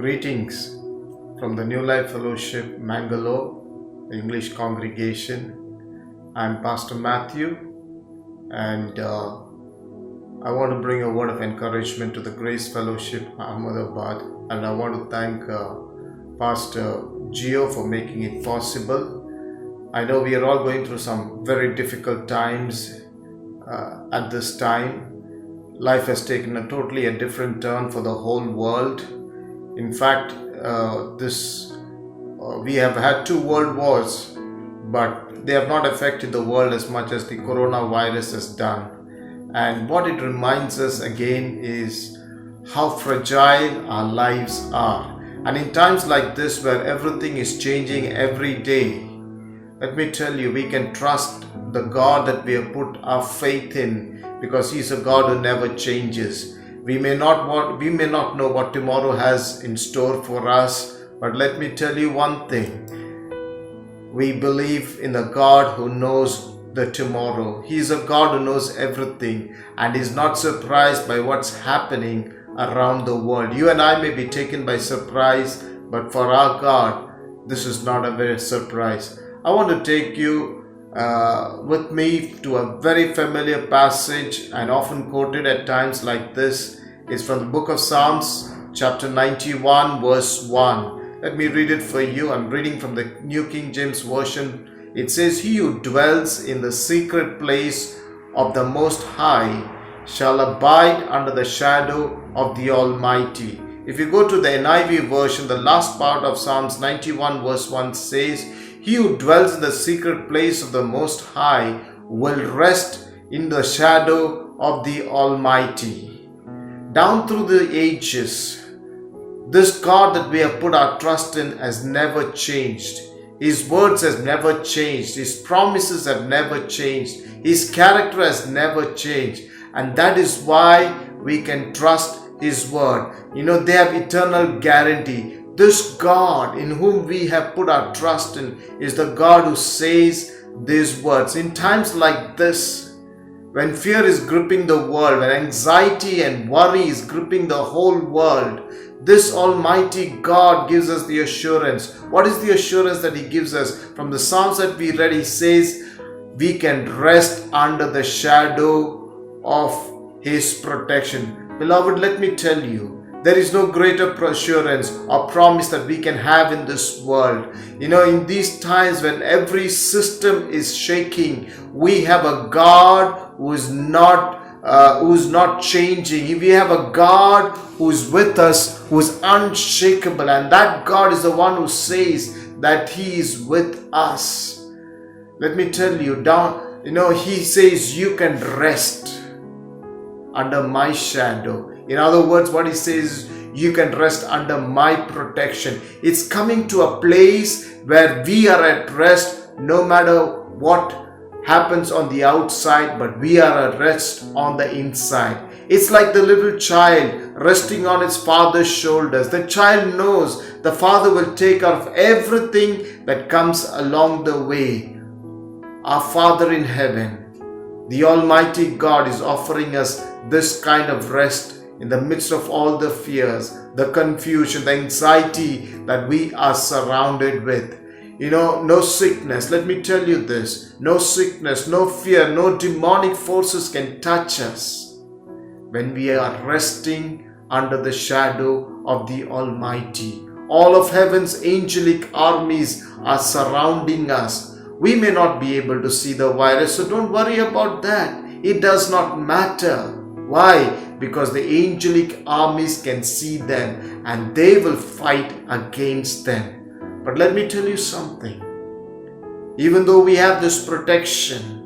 Greetings from the New Life Fellowship, Mangalore, the English congregation. I'm Pastor Matthew, and I want to bring a word of encouragement to the Grace Fellowship, Ahmedabad, and I want to thank Pastor Gio for making it possible. I know we are all going through some very difficult times at this time. Life has taken a totally different turn for the whole world. In fact, we have had 2 world wars, but they have not affected the world as much as the coronavirus has done. And what it reminds us again is how fragile our lives are. And in times like this, where everything is changing every day, let me tell you, we can trust the God that we have put our faith in, because He's a God who never changes. We may not know what tomorrow has in store for us, but let me tell you one thing. We believe in a God who knows the tomorrow. He is a God who knows everything and is not surprised by what's happening around the world. You and I may be taken by surprise, but for our God, this is not a very surprise. I want to take you with me to a very familiar passage and often quoted at times like this. It's from the book of Psalms, chapter 91, verse 1. Let me read it for you. I'm reading from the New King James Version. It says, "He who dwells in the secret place of the Most High shall abide under the shadow of the Almighty." If you go to the NIV version, the last part of Psalms 91, verse 1 says, "He who dwells in the secret place of the Most High will rest in the shadow of the Almighty." Down through the ages, this God that we have put our trust in has never changed. His words has never changed. His promises have never changed. His character has never changed. And that is why we can trust His word. They have eternal guarantee. This God in whom we have put our trust in is the God who says these words. In times like this, when fear is gripping the world, when anxiety and worry is gripping the whole world, this Almighty God gives us the assurance. What is the assurance that He gives us? From the Psalms that we read, He says we can rest under the shadow of His protection. Beloved, let me tell you, there is no greater assurance or promise that we can have in this world. In these times when every system is shaking, we have a God who is not changing. We have a God who is with us, who is unshakable, and that God is the one who says that He is with us. Let me tell you, He says you can rest under my shadow. In other words, what He says, you can rest under my protection. It's coming to a place where we are at rest no matter what happens on the outside, but we are at rest on the inside. It's like the little child resting on its father's shoulders. The child knows the father will take care of everything that comes along the way. Our Father in heaven, the Almighty God, is offering us this kind of rest in the midst of all the fears, the confusion, the anxiety that we are surrounded with. No sickness. Let me tell you this. No sickness, no fear, no demonic forces can touch us when we are resting under the shadow of the Almighty. All of heaven's angelic armies are surrounding us. We may not be able to see the virus, so don't worry about that. It does not matter. Why? Because the angelic armies can see them and they will fight against them. But let me tell you something. Even though we have this protection,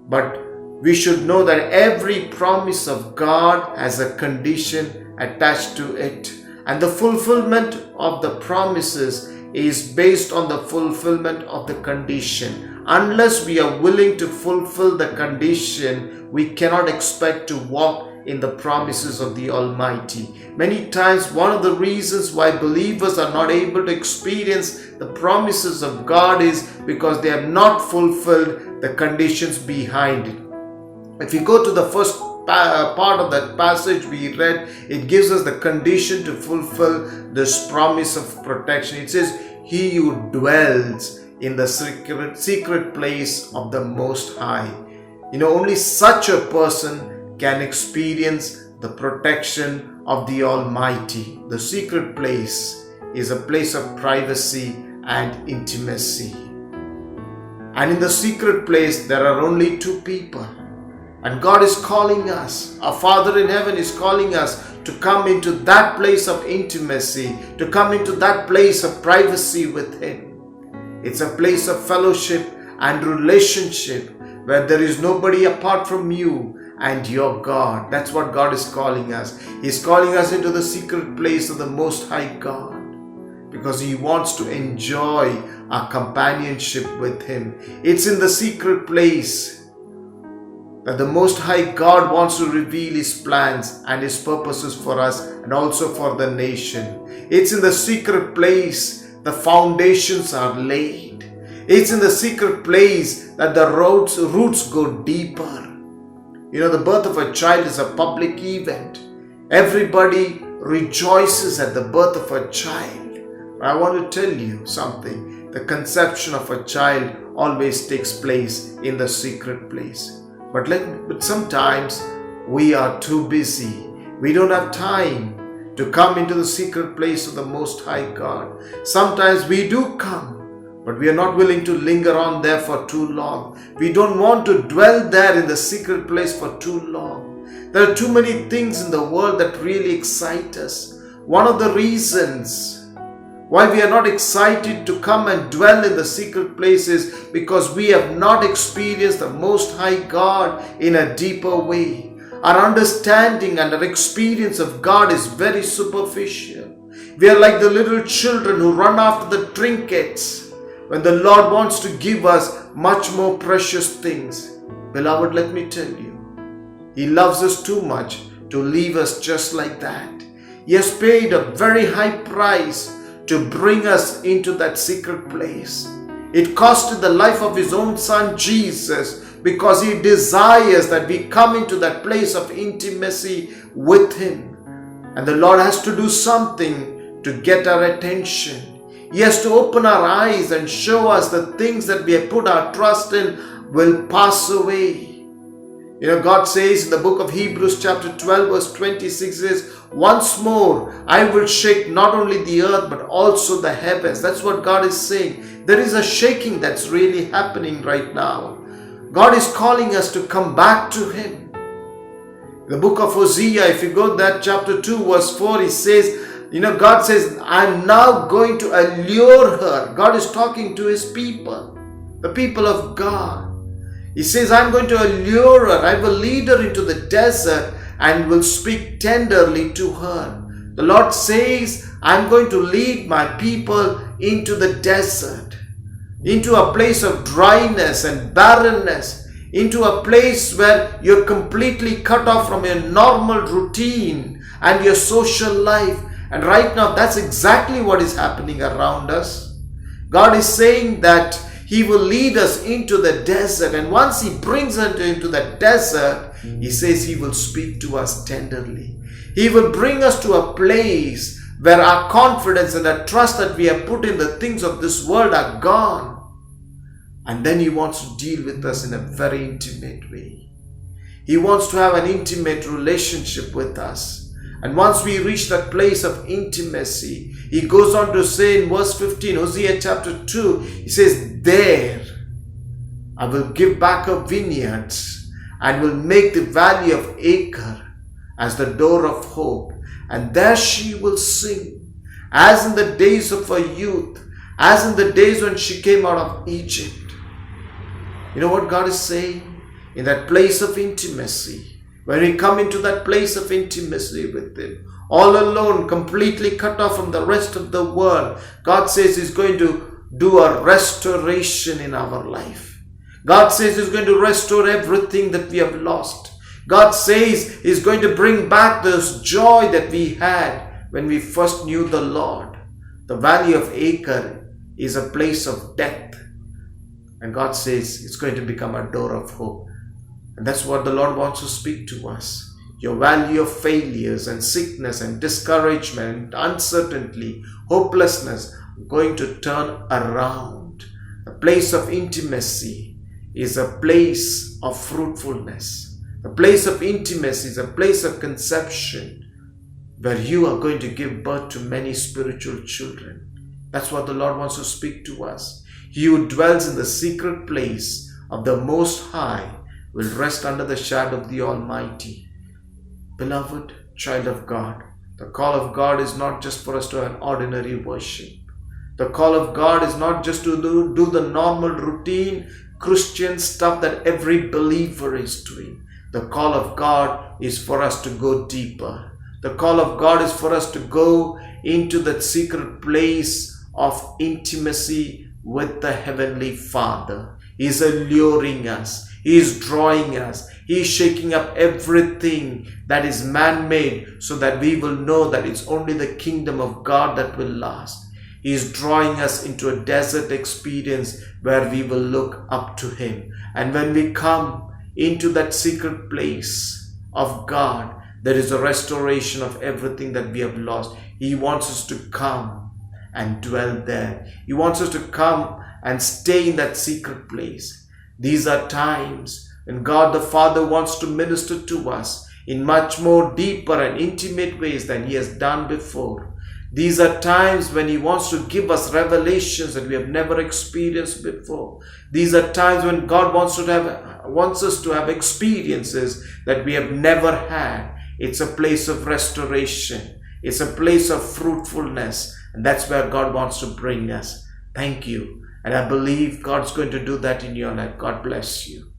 but we should know that every promise of God has a condition attached to it. And the fulfillment of the promises is based on the fulfillment of the condition. Unless we are willing to fulfill the condition, we cannot expect to walk in the promises of the Almighty. Many times, one of the reasons why believers are not able to experience the promises of God is because they have not fulfilled the conditions behind it. If you go to the first part of that passage we read, it gives us the condition to fulfill this promise of protection. It says, he who dwells in the secret place of the Most High. Only such a person can experience the protection of the Almighty. The secret place is a place of privacy and intimacy. And in the secret place, there are only two people. And God is calling us. Our Father in heaven is calling us to come into that place of intimacy, to come into that place of privacy with Him. It's a place of fellowship and relationship where there is nobody apart from you and your God. That's what God is calling us. He's calling us into the secret place of the Most High God because He wants to enjoy our companionship with Him. It's in the secret place that the Most High God wants to reveal His plans and His purposes for us and also for the nation. It's in the secret place the foundations are laid. It's in the secret place that the roots go deeper. The birth of a child is a public event. Everybody rejoices at the birth of a child. But I want to tell you something. The conception of a child always takes place in the secret place. But sometimes we are too busy. We don't have time to come into the secret place of the Most High God. Sometimes we do come, but we are not willing to linger on there for too long. We don't want to dwell there in the secret place for too long. There are too many things in the world that really excite us. One of the reasons why we are not excited to come and dwell in the secret place is because we have not experienced the Most High God in a deeper way. Our understanding and our experience of God is very superficial. We are like the little children who run after the trinkets when the Lord wants to give us much more precious things. Beloved, let me tell you, He loves us too much to leave us just like that. He has paid a very high price to bring us into that secret place. It costed the life of His own Son Jesus, because He desires that we come into that place of intimacy with Him. And the Lord has to do something to get our attention. He has to open our eyes and show us the things that we have put our trust in will pass away. God says in the book of Hebrews chapter 12 verse 26 says, once more I will shake not only the earth but also the heavens. That's what God is saying. There is a shaking that's really happening right now. God is calling us to come back to Him. The book of Hosea, if you go that chapter 2 verse 4, He says, God says, I'm now going to allure her. God is talking to His people, the people of God. He says, I'm going to allure her. I will lead her into the desert and will speak tenderly to her. The Lord says, I'm going to lead my people into the desert, into a place of dryness and barrenness, into a place where you're completely cut off from your normal routine and your social life. And right now, that's exactly what is happening around us. God is saying that He will lead us into the desert. And once He brings us into the desert, He says He will speak to us tenderly. He will bring us to a place where our confidence and our trust that we have put in the things of this world are gone. And then He wants to deal with us in a very intimate way. He wants to have an intimate relationship with us. And once we reach that place of intimacy, He goes on to say in verse 15, Hosea chapter 2, He says, there I will give back her vineyards and will make the valley of Acre as the door of hope. And there she will sing, as in the days of her youth, as in the days when she came out of Egypt. You know what God is saying? In that place of intimacy, when we come into that place of intimacy with Him, all alone, completely cut off from the rest of the world, God says He's going to do a restoration in our life. God says He's going to restore everything that we have lost. God says He's going to bring back this joy that we had when we first knew the Lord. The valley of Acre is a place of death. And God says it's going to become a door of hope. And that's what the Lord wants to speak to us. Your valley of failures and sickness and discouragement, uncertainty, hopelessness are going to turn around. A place of intimacy is a place of fruitfulness. A place of intimacy is a place of conception where you are going to give birth to many spiritual children. That's what the Lord wants to speak to us. He who dwells in the secret place of the Most High will rest under the shadow of the Almighty. Beloved child of God, the call of God is not just for us to have an ordinary worship. The call of God is not just to do the normal routine Christian stuff that every believer is doing. The call of God is for us to go deeper. The call of God is for us to go into that secret place of intimacy with the Heavenly Father. He is alluring us. He is drawing us. He is shaking up everything that is man-made so that we will know that it's only the kingdom of God that will last. He is drawing us into a desert experience where we will look up to Him. And when we come into that secret place of God, there is a restoration of everything that we have lost. He wants us to come and dwell there. He wants us to come and stay in that secret place. These are times when God the Father wants to minister to us in much more deeper and intimate ways than He has done before. These are times when He wants to give us revelations that we have never experienced before. These are times when God wants us to have experiences that we have never had. It's a place of restoration. It's a place of fruitfulness. And that's where God wants to bring us. Thank you. And I believe God's going to do that in your life. God bless you.